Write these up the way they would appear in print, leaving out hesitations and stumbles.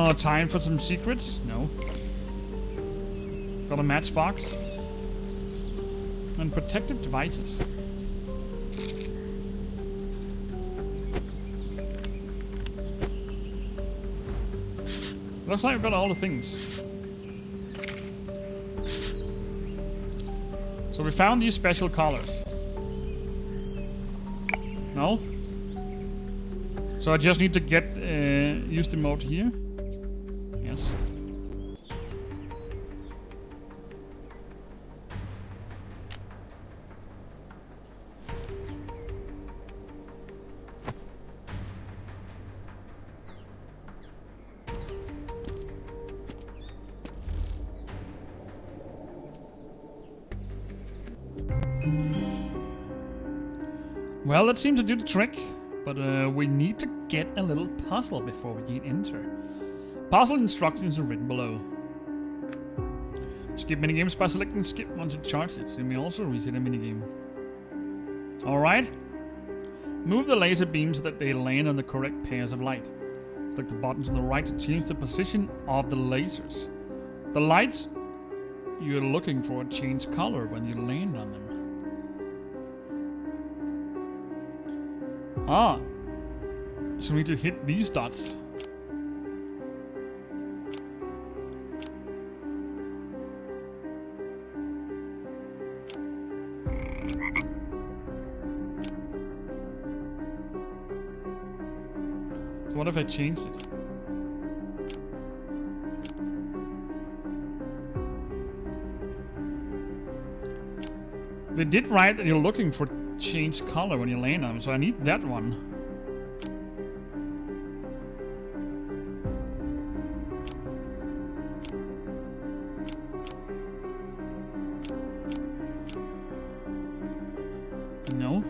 Oh, time for some secrets? No. Got a matchbox. And protective devices. Looks like we've got all the things. So we found these special collars. No? So I just need to get use the mode here. Yes. Well, that seems to do the trick, but we need to get a little puzzle before we can enter. Puzzle instructions are written below. Skip minigames by selecting skip once it charges. You may also reset a minigame. Alright. Move the laser beams so that they land on the correct pairs of light. Select the buttons on the right to change the position of the lasers. The lights you're looking for change color when you land on them. Ah, so we need to hit these dots. So what if I changed it? They did write that you're looking for change color when you land on them, so I need that one. No.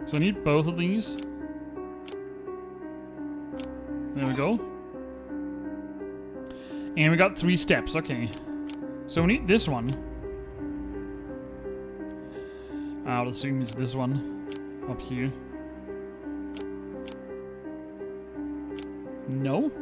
So I need both of these. There we go. And we got 3 steps, okay. So we need this one. I would assume it's this one. Up here. No?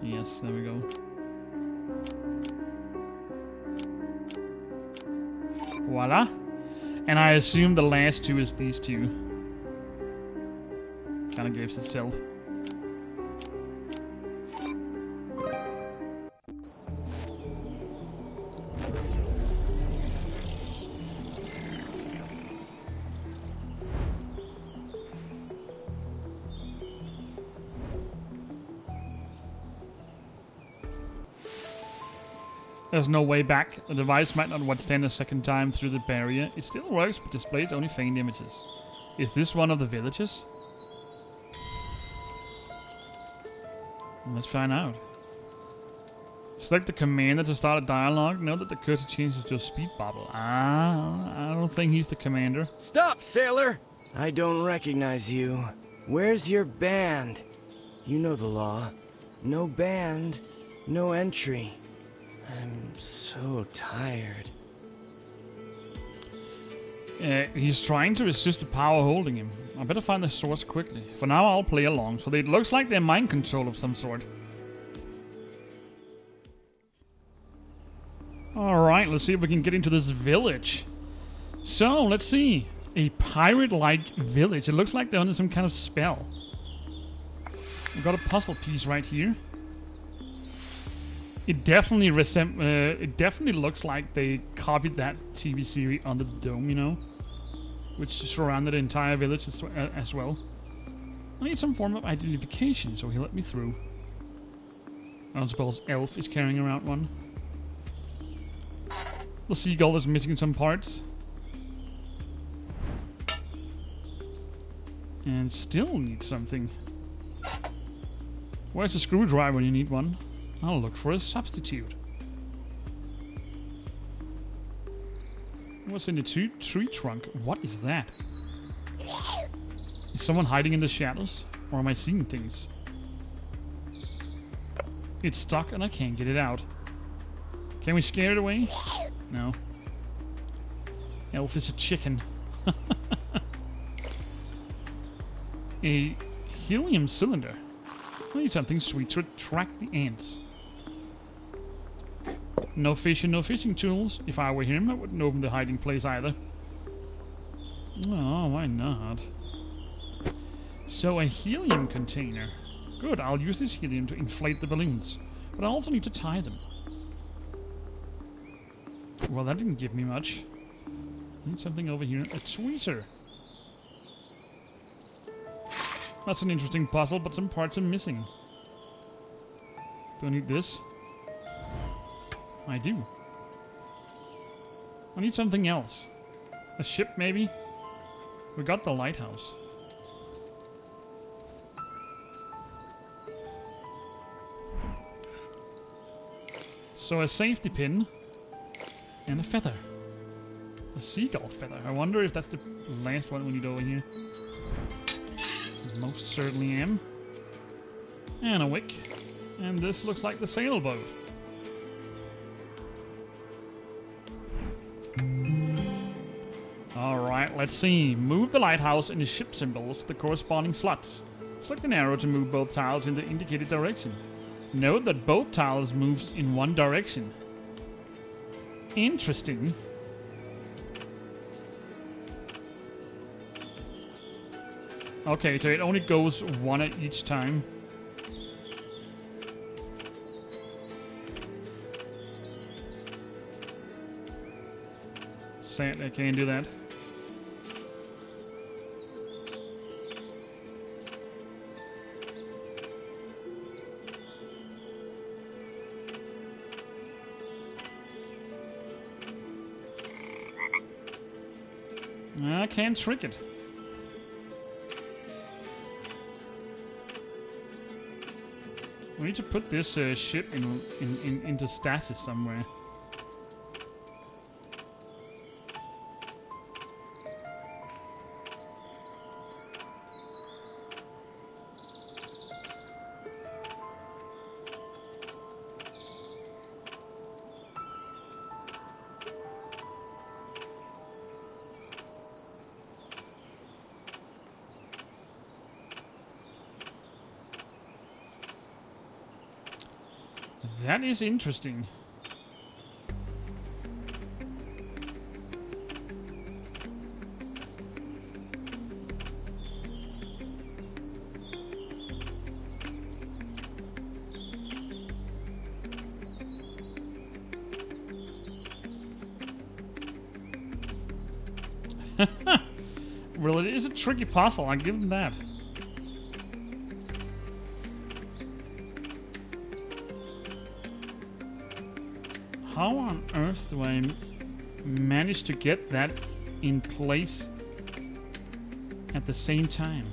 Yes, there we go. Voila. And I assume the last 2 is these 2. Kind of gives itself. There's no way back. The device might not withstand a second time through the barrier. It still works, but displays only faint images. Is this one of the villages? Let's find out. Select the commander to start a dialogue. Note that the cursor changes to a speed bubble. Ah, I don't think he's the commander. Stop, sailor! I don't recognize you. Where's your band? You know the law. No band, no entry. I'm so tired. He's trying to resist the power holding him. I better find the source quickly. For now, I'll play along. So it looks like they're mind control of some sort. Alright, let's see if we can get into this village. So, let's see. A pirate-like village. It looks like they're under some kind of spell. We've got a puzzle piece right here. It definitely looks like they copied that TV series Under the Dome, you know, which surrounded the entire village as well. I need some form of identification, so he let me through. I don't suppose Elf is carrying around one. The seagull is missing some parts. And still need something. Where's the screwdriver when you need one? I'll look for a substitute. What's in the tree trunk? What is that? Is someone hiding in the shadows? Or am I seeing things? It's stuck and I can't get it out. Can we scare it away? No. Elf is a chicken. A helium cylinder. I need something sweet to attract the ants. No fish and no fishing tools. If I were him, I wouldn't open the hiding place either. Oh, why not? So a helium container. Good, I'll use this helium to inflate the balloons. But I also need to tie them. Well, that didn't give me much. Need something over here. A tweezer. That's an interesting puzzle, but some parts are missing. Do I need this? I do. I need something else. A ship, maybe? We got the lighthouse. So a safety pin and a feather. A seagull feather. I wonder if that's the last one we need over here. Most certainly am. And a wick. And this looks like the sailboat. Alright, let's see. Move the lighthouse and the ship symbols to the corresponding slots. Select an arrow to move both tiles in the indicated direction. Note that both tiles moves in one direction. Interesting. Okay, so it only goes one at each time. Sadly, I can't do that. I can't trick it. We need to put this ship into stasis somewhere. That is interesting. Well, it is a tricky puzzle, I'll give them that. How on earth do I manage to get that in place at the same time?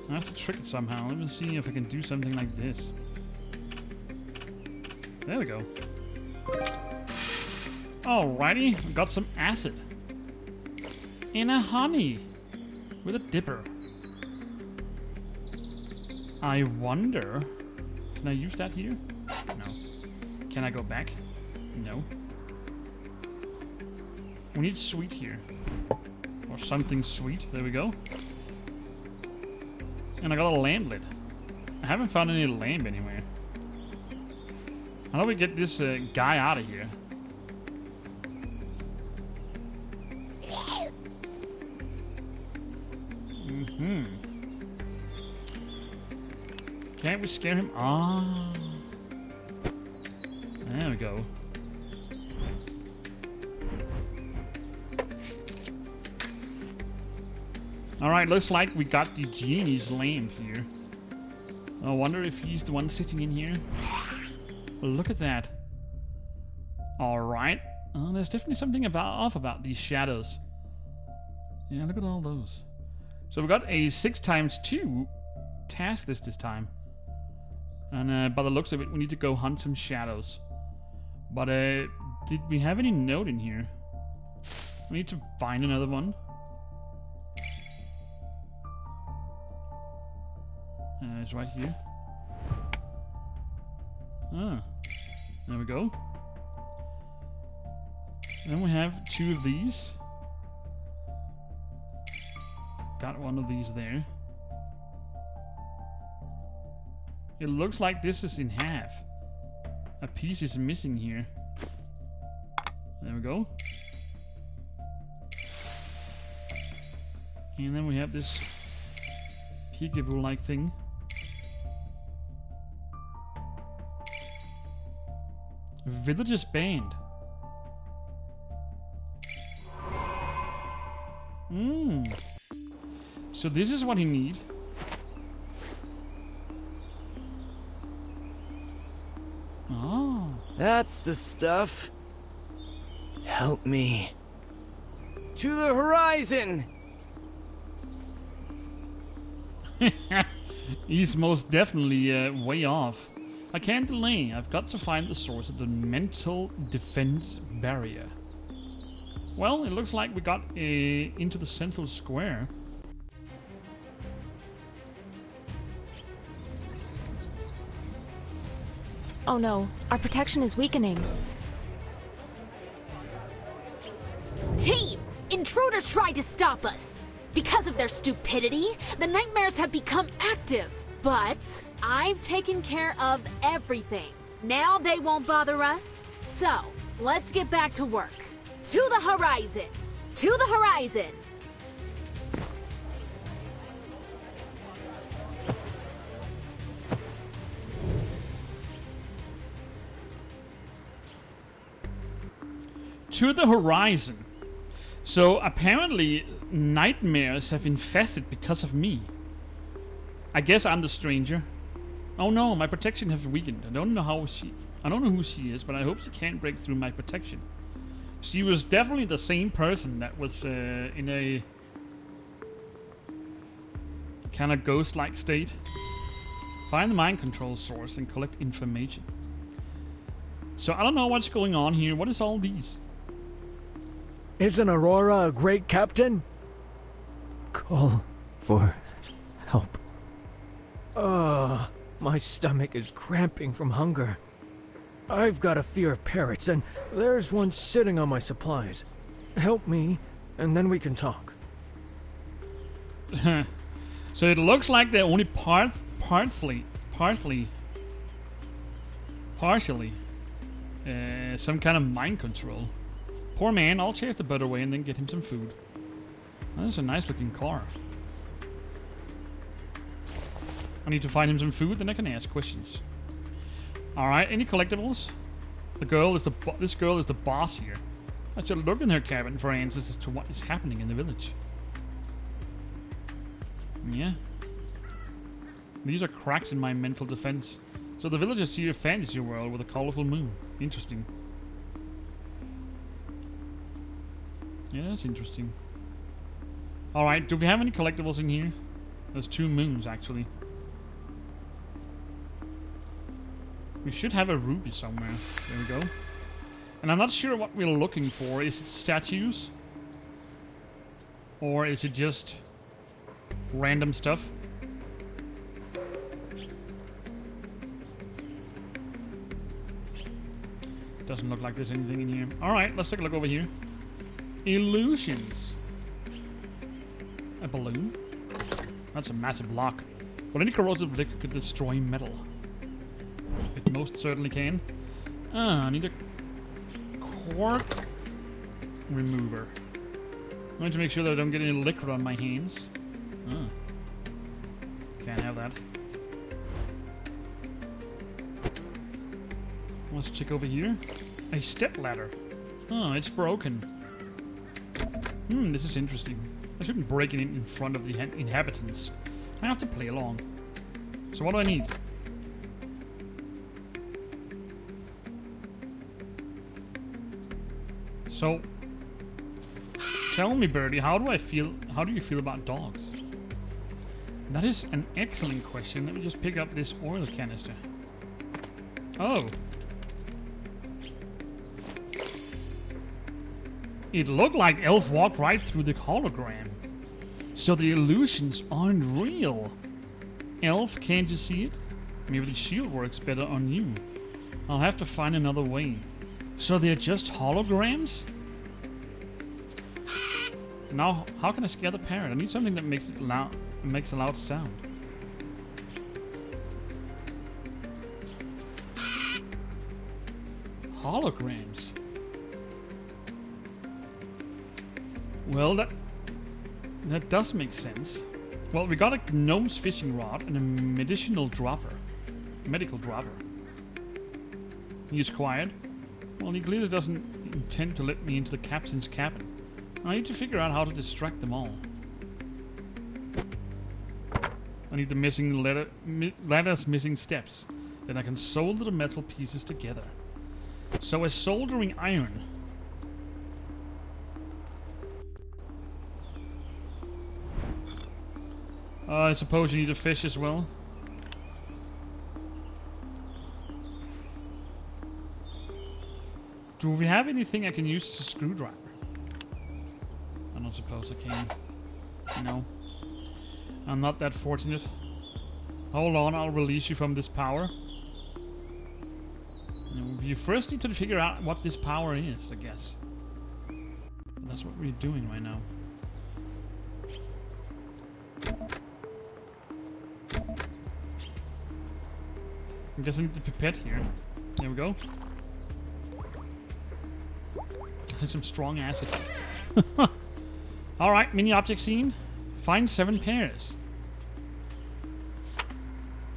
I have to trick it somehow. Let me see if I can do something like this. There we go. Alrighty, got some acid. And a honey with a dipper. I wonder, can I use that here? No. Can I go back? No. We need sweet here. Or something sweet. There we go. And I got a lamp lit. I haven't found any lamp anywhere. How do we get this guy out of here? Can't we scare him? Ah. There we go. Alright, looks like we got the genie's lamp here. I wonder if he's the one sitting in here. Look at that. Alright. There's definitely something off about these shadows. Yeah, look at all those. So we got a 6x2 task list this time. And by the looks of it, we need to go hunt some shadows. But did we have any note in here? We need to find another one. It's right here. Ah, there we go. Then we have 2 of these. Got one of these there. It looks like this is in half. A piece is missing here. There we go. And then we have this peekaboo-like thing. Villager's band. So this is what he need. Oh. That's the stuff. Help me. To the horizon! He's most definitely way off. I can't delay. I've got to find the source of the mental defense barrier. Well, it looks like we got into the central square. Oh no, our protection is weakening. Team! Intruders tried to stop us. Because of their stupidity, the nightmares have become active. But I've taken care of everything. Now they won't bother us. So, let's get back to work. To the horizon! To the horizon! To the horizon. So apparently nightmares have infested because of me. I guess I'm the stranger. Oh no, my protection has weakened. I don't know who she is, but I hope she can't break through my protection. She was definitely the same person that was in a kind of ghost-like state. Find the mind control source and collect information. So I don't know what's going on here. What is all these? Isn't Aurora a great captain? Call for help. My stomach is cramping from hunger. I've got a fear of parrots, and there's one sitting on my supplies. Help me, and then we can talk. So it looks like they're only partially some kind of mind control. Poor man, I'll chase the bird away and then get him some food. Oh, that's a nice looking car. I need to find him some food, then I can ask questions. Alright, any collectibles? This girl is the boss here. I should look in her cabin for answers as to what is happening in the village. Yeah. These are cracks in my mental defense. So the villagers see a fantasy world with a colorful moon. Interesting. Yeah, that's interesting. Alright, do we have any collectibles in here? There's 2 moons, actually. We should have a ruby somewhere. There we go. And I'm not sure what we're looking for. Is it statues? Or is it just random stuff? Doesn't look like there's anything in here. Alright, let's take a look over here. Illusions. A balloon? That's a massive lock. But any corrosive liquor could destroy metal. It most certainly can. I need a cork remover. I'm going to make sure that I don't get any liquor on my hands. Can't have that. Let's check over here. A step ladder. Oh, it's broken. This is interesting. I shouldn't break it in front of the inhabitants. I have to play along. So what do I need? So, tell me, Birdie, how do you feel about dogs? That is an excellent question. Let me just pick up this oil canister. Oh. It looked like Elf walked right through the hologram. So the illusions aren't real. Elf, can't you see it? Maybe the shield works better on you. I'll have to find another way. So they're just holograms? Now, how can I scare the parrot? I need something that makes it loud, makes a loud sound. Holograms. Well, that does make sense. Well, we got a gnome's fishing rod and a medical dropper. He's quiet. Well, he clearly doesn't intend to let me into the captain's cabin. I need to figure out how to distract them all. I need the missing ladder's missing steps. Then I can solder the metal pieces together. So a soldering iron. I suppose you need a fish as well. Do we have anything I can use as a screwdriver? I don't suppose I can. No. I'm not that fortunate. Hold on, I'll release you from this power. You first need to figure out what this power is, I guess. But that's what we're doing right now. I guess I need the pipette here. There we go. Some strong acid. Alright, mini object scene. Find 7 pairs.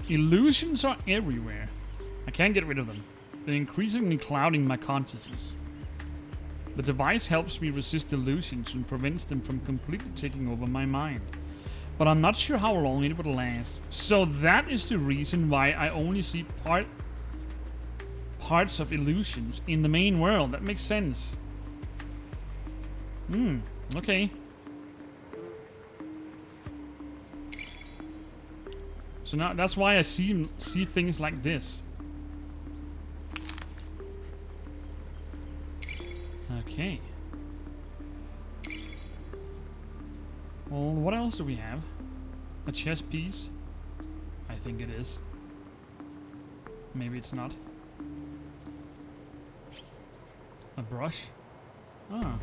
Illusions are everywhere. I can't get rid of them. They're increasingly clouding my consciousness. The device helps me resist illusions and prevents them from completely taking over my mind. But I'm not sure how long it will last. So that is the reason why I only see parts of illusions in the main world. That makes sense. Okay. So now that's why I see things like this. Okay. Well, what else do we have? A chess piece? I think it is. Maybe it's not. A brush? Ah.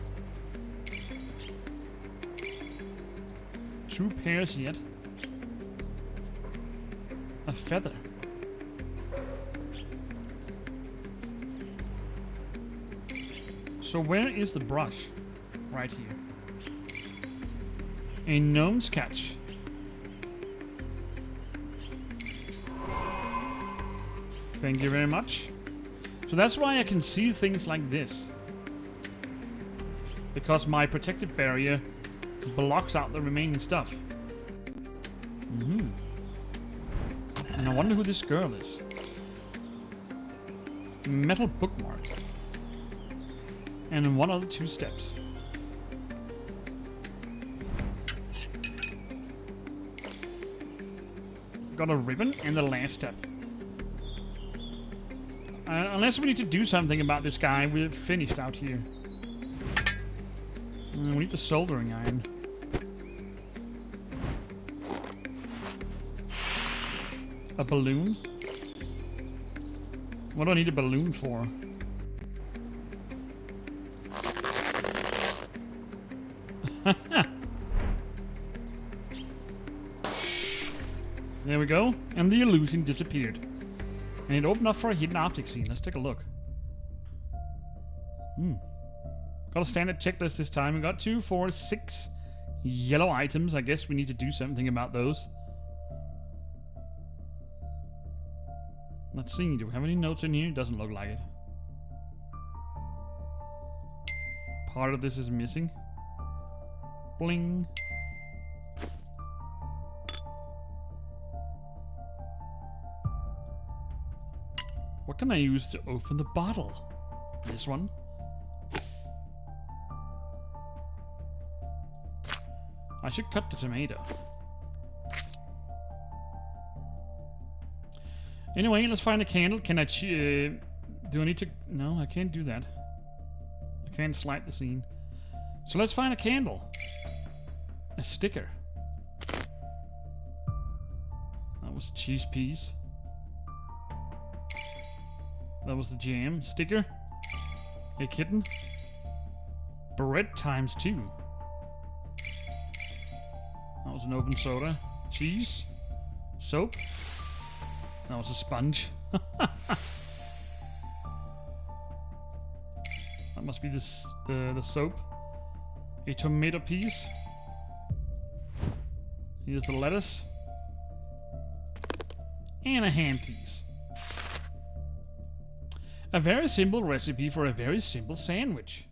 2 pairs yet. A feather. So where is the brush? Right here. A gnome's catch. Thank you very much. So that's why I can see things like this. Because my protective barrier blocks out the remaining stuff. And I wonder who this girl is. Metal bookmark. And 1 other 2 steps. Got a ribbon and the last step. Unless we need to do something about this guy, we're finished out here. We need the soldering iron. A balloon? What do I need a balloon for? There we go. And the illusion disappeared. And it opened up for a hidden object scene. Let's take a look. Got a standard checklist this time. We got 2, 4, 6 yellow items. I guess we need to do something about those. Let's see. Do we have any notes in here? Doesn't look like it. Part of this is missing. Bling. What can I use to open the bottle? This one. I should cut the tomato. Anyway, let's find a candle. Can I do I need to... No, I can't do that. I can't slide the scene. So let's find a candle. A sticker. was a cheese piece. That was the jam. Sticker. A kitten. Bread times 2. That was an open soda. Cheese. Soap. That was a sponge. That must be the soap. A tomato piece. Here's the lettuce. And a ham piece. A very simple recipe for a very simple sandwich.